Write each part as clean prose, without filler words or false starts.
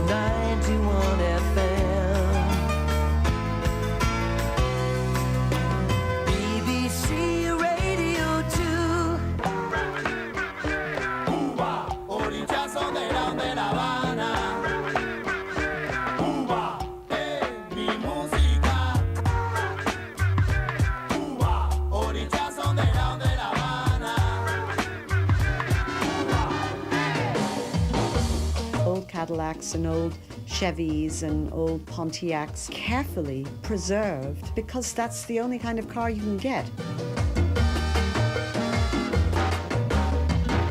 91 FM. BBC Radio 2. Cuba, orillazo de La Habana. Cuba es mi música. Cuba, orillazo de La Habana. Old Cadillacs and old Chevys and old Pontiacs, carefully preserved, because that's the only kind of car you can get.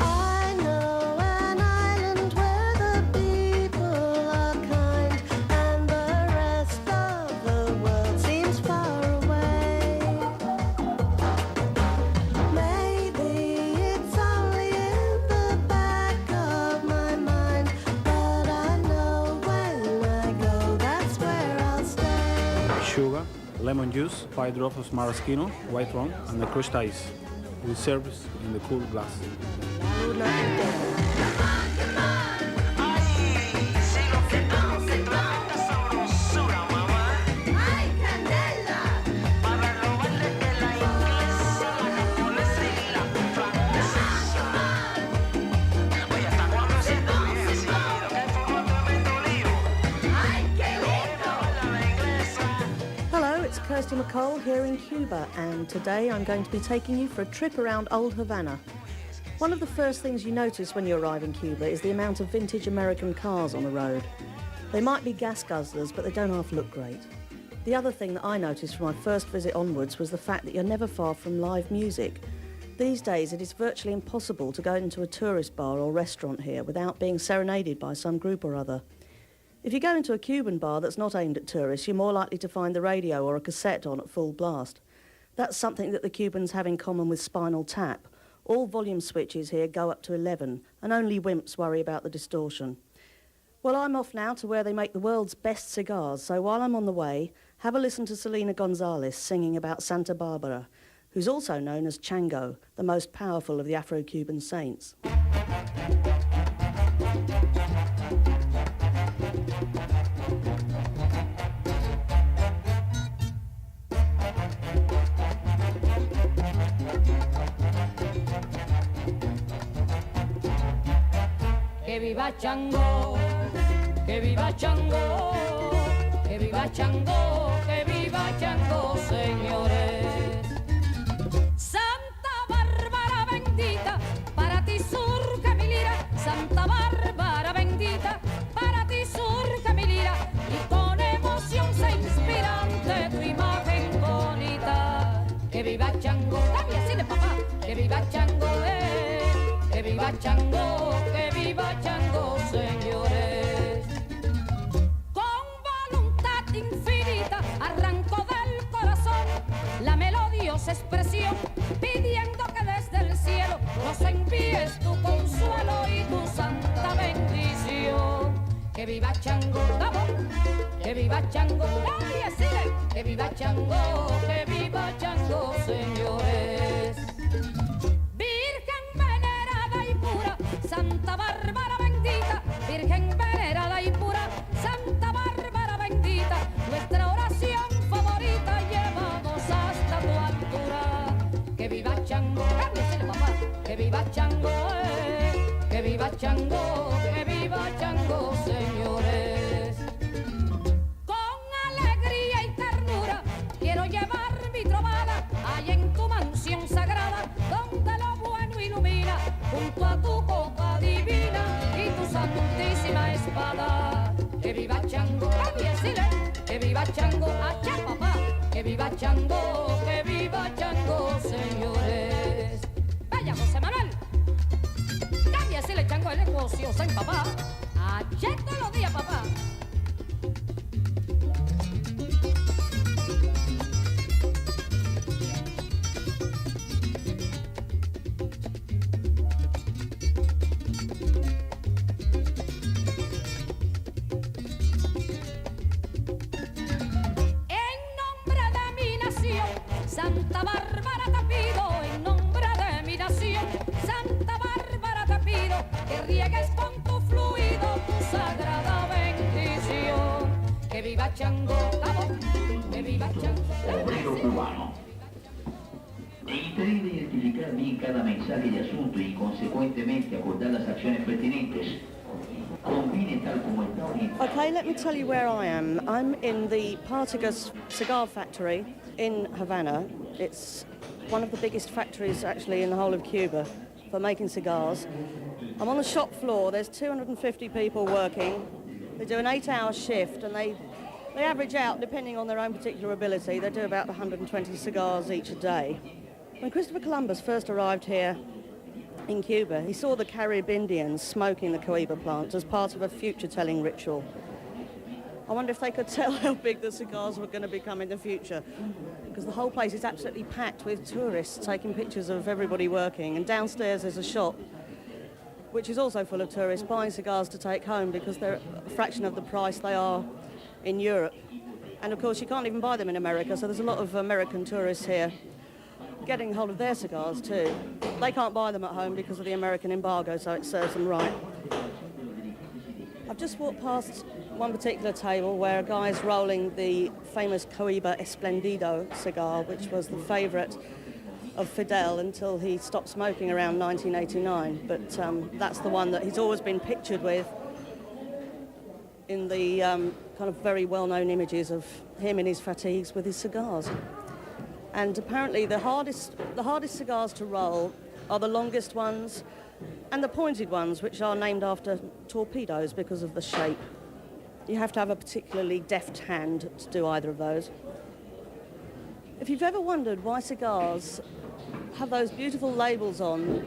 I know an island where the people are kind and the rest of the world seems far away. Maybe it's only in the back of my mind, but I know when I go, that's where I'll stay. Sugar, lemon juice, 5 drops of maraschino, white rum, and the crushed ice. We serve in the cool glass. Hello, it's Kirsty MacColl here in Cuba, and today I'm going to be taking you for a trip around Old Havana. One of the first things you notice when you arrive in Cuba is the amount of vintage American cars on the road. They might be gas guzzlers, but they don't half look great. The other thing that I noticed from my first visit onwards was the fact that you're never far from live music. These days it is virtually impossible to go into a tourist bar or restaurant here without being serenaded by some group or other. If you go into a Cuban bar that's not aimed at tourists, you're more likely to find the radio or a cassette on at full blast. That's something that the Cubans have in common with Spinal Tap. All volume switches here go up to 11, and only wimps worry about the distortion. Well, I'm off now to where they make the world's best cigars, so while I'm on the way, have a listen to Selena Gonzales singing about Santa Barbara, who's also known as Chango, the most powerful of the Afro-Cuban saints. Que viva Chango, que viva Chango, que viva Chango, que viva Chango, señores. Santa Bárbara bendita, para ti surca mi lira. Santa Bárbara bendita, para ti surca mi lira. Y con emoción se inspira ante tu imagen bonita. Que viva Chango, también así de papá, que viva Chango, que viva Chango, que viva Chango, señores. Con voluntad infinita arrancó del corazón la melodiosa expresión, pidiendo que desde el cielo nos envíes tu consuelo y tu santa bendición. Que viva Chango, vamos, que viva Chango, nadie sigue, que viva Chango, que viva Chango, señores. Virgen venerada y pura, Santa Bárbara bendita, Virgen venerada y pura, Santa Bárbara bendita, nuestra oración favorita llevamos hasta tu altura. Que viva Chango, cámbiasele papá, que viva Chango, que viva Chango, que viva Chango, señores. Con alegría y ternura quiero llevar mi trovada allá en tu mansión sagrada, donde lo bueno ilumina, junto a tu copa divina y tu santísima espada. Que viva Chango, cámbiasele, que viva Chango, allá papá, que viva Chango, que viva Chango, señores. Vaya José Manuel, cámbiasele Chango el negocio, San papá, allá todos los días papá. Santa Bárbara te pido, en nombre de mi nación, Santa Bárbara te pido, que riegues con tu fluido tu sagrada bendición. viva Chango, vamos, que viva Chango. Obrero cubano. En interés de identificar bien cada mensaje y asunto y consecuentemente acordar las acciones pertinentes, combine tal como está orientado. Okay, let me tell you where I am. I'm in the Partagas Cigar Factory in Havana. It's one of the biggest factories actually in the whole of Cuba for making cigars. I'm on the shop floor. There's 250 people working. They do an 8-hour shift and they average out, depending on their own particular ability, they do about 120 cigars each a day. When Christopher Columbus first arrived here in Cuba, he saw the Carib Indians smoking the cohiba plant as part of a future-telling ritual. I wonder if they could tell how big the cigars were going to become in the future, because the whole place is absolutely packed with tourists taking pictures of everybody working, and downstairs there's a shop which is also full of tourists buying cigars to take home because they're a fraction of the price they are in Europe. And of course you can't even buy them in America, so there's a lot of American tourists here getting hold of their cigars too. They can't buy them at home because of the American embargo, so it serves them right. I've just walked past one particular table where a guy's rolling the famous Cohiba Esplendido cigar, which was the favourite of Fidel until he stopped smoking around 1989. But that's the one that he's always been pictured with in the kind of very well-known images of him in his fatigues with his cigars. And apparently the hardest cigars to roll are the longest ones and the pointed ones, which are named after torpedoes because of the shape. You have to have a particularly deft hand to do either of those. If you've ever wondered why cigars have those beautiful labels on,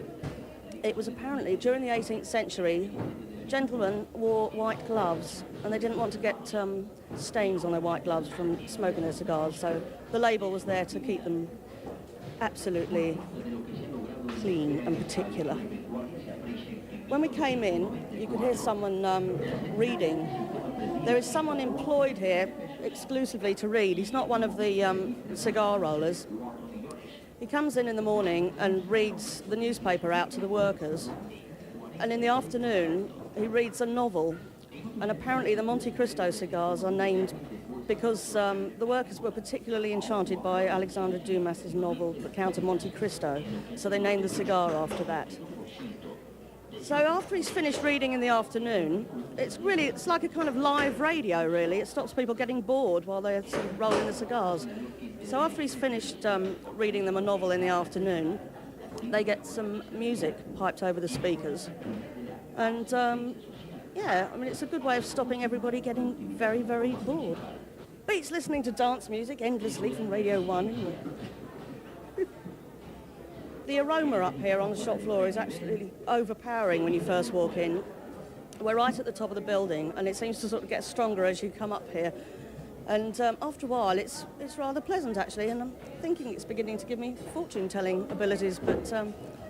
it was apparently during the 18th century, gentlemen wore white gloves and they didn't want to get stains on their white gloves from smoking their cigars, so the label was there to keep them absolutely clean and particular. When we came in, you could hear someone reading. There is someone employed here exclusively to read. He's not one of the cigar rollers. He comes in the morning and reads the newspaper out to the workers, and in the afternoon he reads a novel. And apparently the Monte Cristo cigars are named because the workers were particularly enchanted by Alexandre Dumas's novel, The Count of Monte Cristo, so they named the cigar after that. So after he's finished reading in the afternoon, it's like a kind of live radio, really. It stops people getting bored while they're sort of rolling the cigars. So after he's finished reading them a novel in the afternoon, they get some music piped over the speakers. And yeah, I mean, it's a good way of stopping everybody getting very, very bored. Beats listening to dance music endlessly from Radio 1, isn't it? The aroma up here on the shop floor is actually overpowering when you first walk in. We're right at the top of the building, and it seems to sort of get stronger as you come up here. And after a while, it's rather pleasant, actually, and I'm thinking it's beginning to give me fortune-telling abilities. But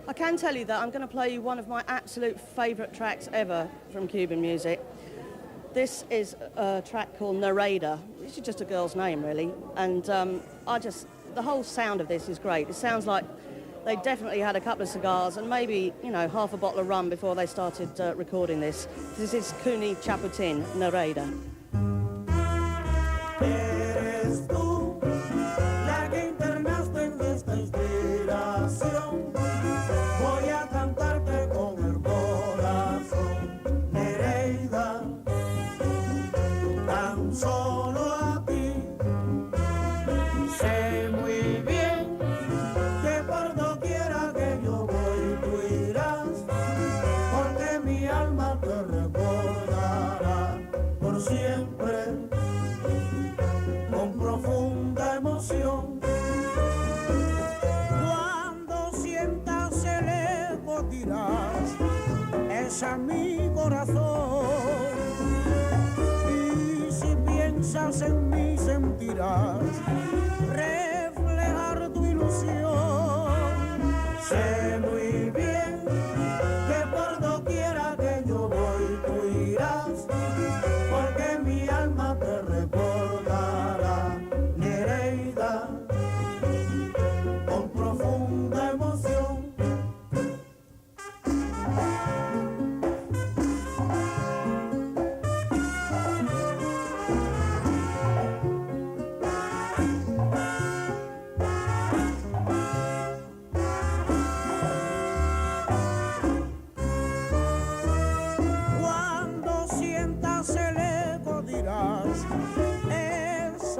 I can tell you that I'm going to play you one of my absolute favourite tracks ever from Cuban music. This is a track called Nereida. This is just a girl's name, really. And the whole sound of this is great. It sounds like they definitely had a couple of cigars and maybe, half a bottle of rum before they started recording this. This is Cuni Chaputin, Nereida. Eres tú la que internaste en esta inspiración. Voy a cantarte con el corazón, Nereida, tan solo a ti. Sé muy bien que por doquiera que yo voy tú irás, porque mi alma te recordará por siempre con profunda emoción. Cuando sientas el eco dirás, es a mi corazón. Y si piensas en mí sentirás reflejar tu ilusión. Sé muy bien que por doquiera que yo voy tú irás, porque mi alma te recordará, Nereida, con profunda emoción.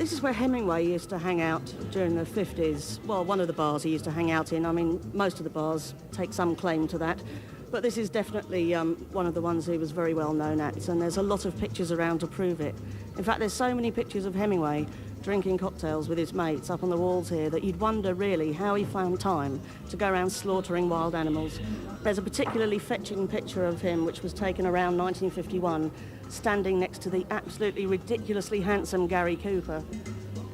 This is where Hemingway used to hang out during the 50s. Well, one of the bars he used to hang out in. I mean, most of the bars take some claim to that. But this is definitely one of the ones he was very well known at, and there's a lot of pictures around to prove it. In fact, there's so many pictures of Hemingway drinking cocktails with his mates up on the walls here that you'd wonder really how he found time to go around slaughtering wild animals. There's a particularly fetching picture of him which was taken around 1951, standing next to the absolutely ridiculously handsome Gary Cooper,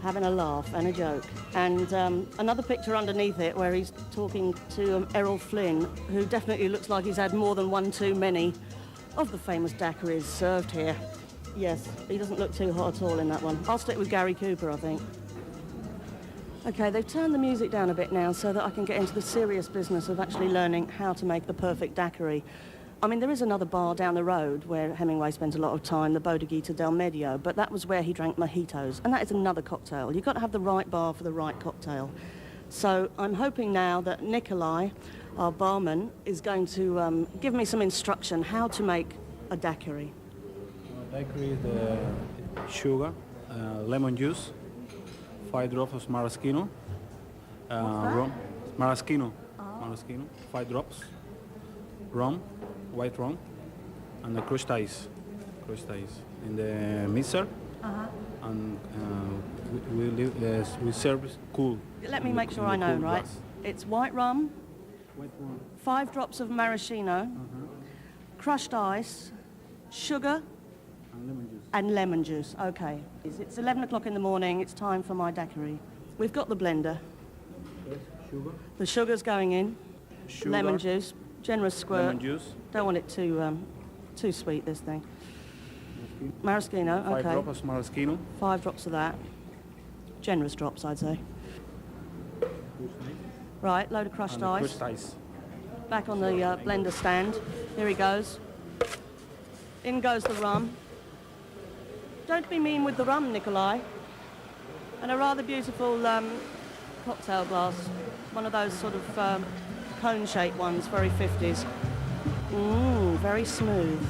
having a laugh and a joke. And another picture underneath it where he's talking to Errol Flynn, who definitely looks like he's had more than one too many of the famous daiquiris served here. Yes, he doesn't look too hot at all in that one. I'll stick with Gary Cooper, I think. Okay, they've turned the music down a bit now so that I can get into the serious business of actually learning how to make the perfect daiquiri. I mean, there is another bar down the road where Hemingway spent a lot of time, the Bodeguita del Medio, but that was where he drank mojitos, and that is another cocktail. You've got to have the right bar for the right cocktail. So I'm hoping now that Nikolai, our barman, is going to give me some instruction how to make a daiquiri. Daiquiri is the sugar, lemon juice, 5 drops of maraschino, rum, maraschino, 5 drops, rum, white rum, and the crushed ice in the mixer, and we serve cool. Let me make sure I know, right? It's white rum, 5 drops of maraschino, crushed ice, sugar, and lemon juice. Okay. It's 11 o'clock in the morning. It's time for my daiquiri. We've got the blender. Sugar. The sugar's going in. Sugar, lemon juice. Generous squirt. lemon juice, Don't want it too sweet, this thing. Maraschino, 5 okay. drops of maraschino, 5 drops of that. Generous drops, I'd say. Right, load of crushed and the ice. crushed ice. Back on the blender stand. Here he goes. In goes the rum. Don't be mean with the rum, Nikolai. And a rather beautiful cocktail glass. One of those sort of cone-shaped ones, very 50s. Very smooth.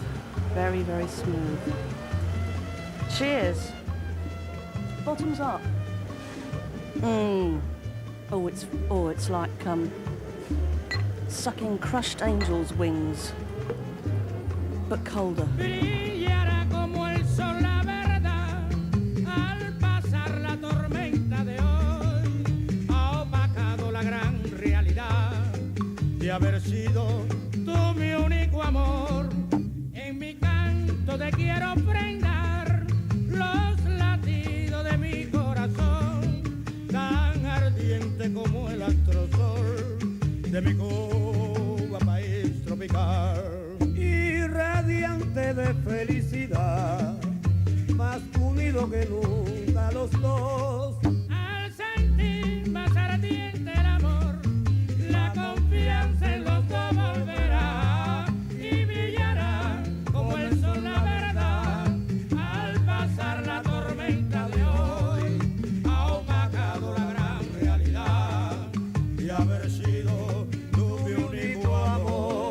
Very, very smooth. Cheers. Bottoms up. Oh, it's like sucking crushed angels' wings, but colder. Brillará como el sol la verdad al pasar la tormenta de hoy. Ha opacado la gran realidad de haber sido tú mi único amor. En mi canto te quiero prendar los latidos de mi corazón, tan ardiente como el astrosol de mi Cuba, país tropical. Radiante de felicidad, más unido que nunca los dos. Al sentir más ardiente el amor, la confianza en los dos volverá y brillará como el sol la verdad. Al pasar la tormenta de hoy, ha opacado la gran realidad de haber sido tu mi único amor.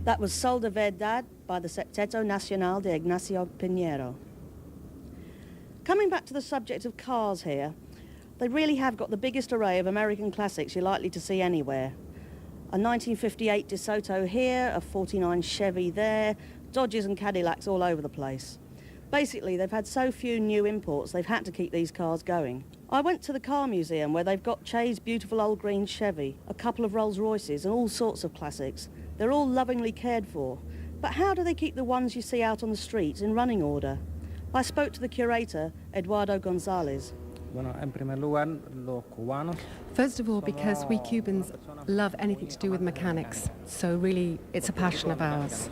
That was Sol de Verdad by the Septeto Nacional de Ignacio Piñero. Coming back to the subject of cars here, they really have got the biggest array of American classics you're likely to see anywhere. A 1958 DeSoto here, a 49 Chevy there, Dodges and Cadillacs all over the place. Basically, they've had so few new imports, they've had to keep these cars going. I went to the car museum where they've got Che's beautiful old green Chevy, a couple of Rolls Royces and all sorts of classics. They're all lovingly cared for. But how do they keep the ones you see out on the streets in running order? I spoke to the curator, Eduardo Gonzales. First of all, because we Cubans love anything to do with mechanics, so really it's a passion of ours.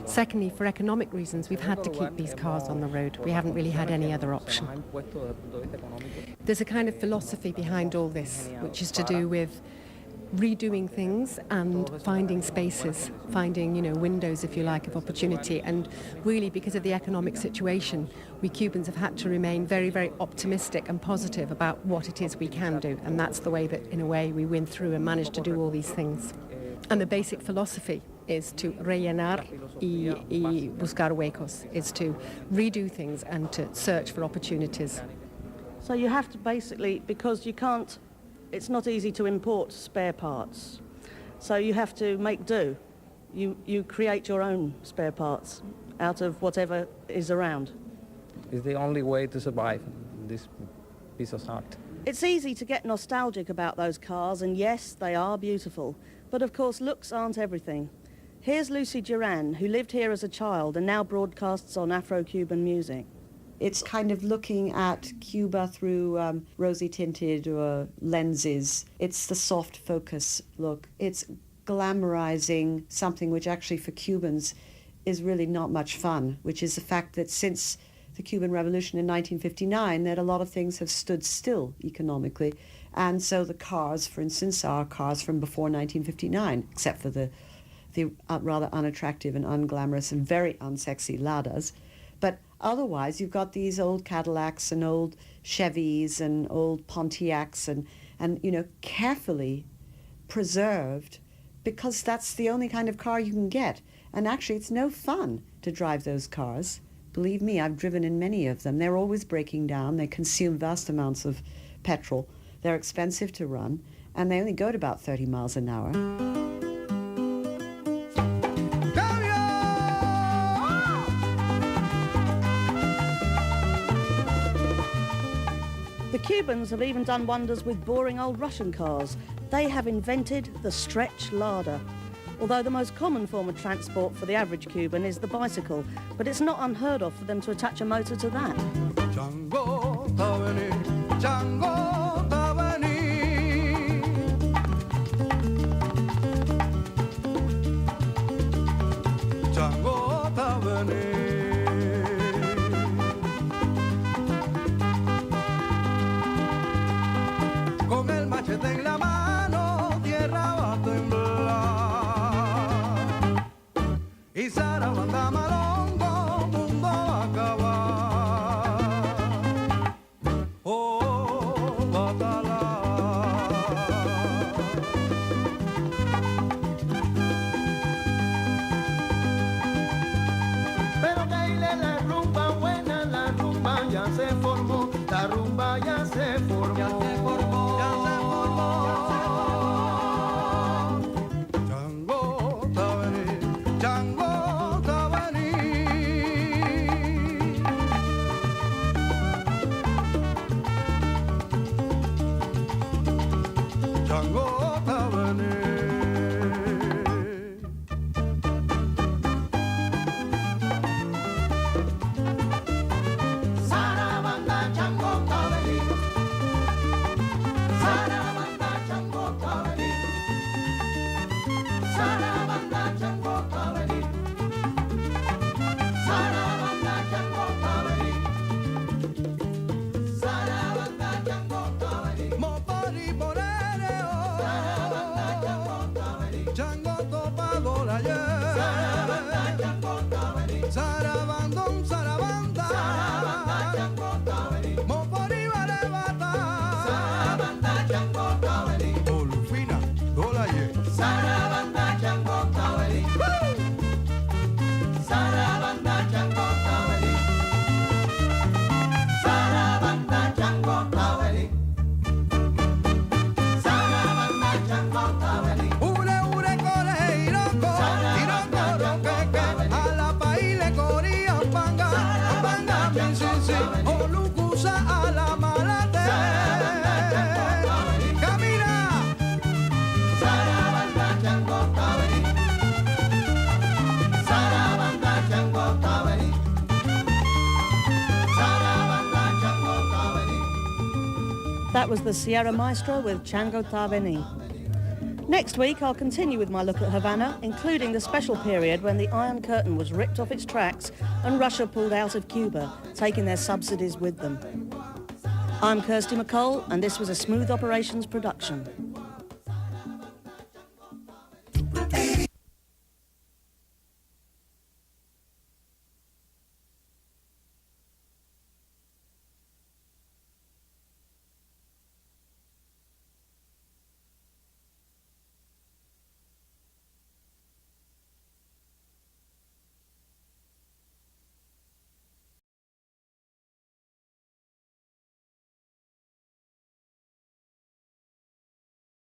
Secondly, for economic reasons, we've had to keep these cars on the road. We haven't really had any other option. There's a kind of philosophy behind all this, which is to do with redoing things and finding spaces, finding, windows, if you like, of opportunity. And really, because of the economic situation, we Cubans have had to remain very, very optimistic and positive about what it is we can do. And that's the way that, in a way, we win through and manage to do all these things. And the basic philosophy is to rellenar y buscar huecos, is to redo things and to search for opportunities. So you have to basically, because you can't, it's not easy to import spare parts, so you have to make do. You create your own spare parts out of whatever is around. It's the only way to survive this piece of art. It's easy to get nostalgic about those cars, and yes, they are beautiful. But of course, looks aren't everything. Here's Lucy Duran, who lived here as a child and now broadcasts on Afro-Cuban music. It's kind of looking at Cuba through rosy-tinted lenses. It's the soft focus look. It's glamorizing something which actually for Cubans is really not much fun, which is the fact that since the Cuban Revolution in 1959, that a lot of things have stood still economically. And so the cars, for instance, are cars from before 1959, except for the rather unattractive and unglamorous and very unsexy Ladas. But otherwise, you've got these old Cadillacs and old Chevys and old Pontiacs and carefully preserved, because that's the only kind of car you can get. And actually, it's no fun to drive those cars. Believe me, I've driven in many of them. They're always breaking down. They consume vast amounts of petrol. They're expensive to run, and they only go at about 30 miles an hour. The Cubans have even done wonders with boring old Russian cars. They have invented the stretch larder. Although the most common form of transport for the average Cuban is the bicycle, but it's not unheard of for them to attach a motor to that. Django, Tavani, Django, Tavani. Django, Tavani. Con el machete en la mano, tierra va a temblar. Y Zarabanda Malongo, mundo va a acabar. Oh, Batalá. Pero baile la rumba buena, la rumba ya se formó, la rumba ya se formó. Ya se formó, ya se formó, ya se formó. Django, Tavani, Django, Tavani. was the Sierra Maestra with Chango Ta Veni. Next week, I'll continue with my look at Havana, including the special period when the Iron Curtain was ripped off its tracks and Russia pulled out of Cuba, taking their subsidies with them. I'm Kirsty MacColl, and this was a Smooth Operations production.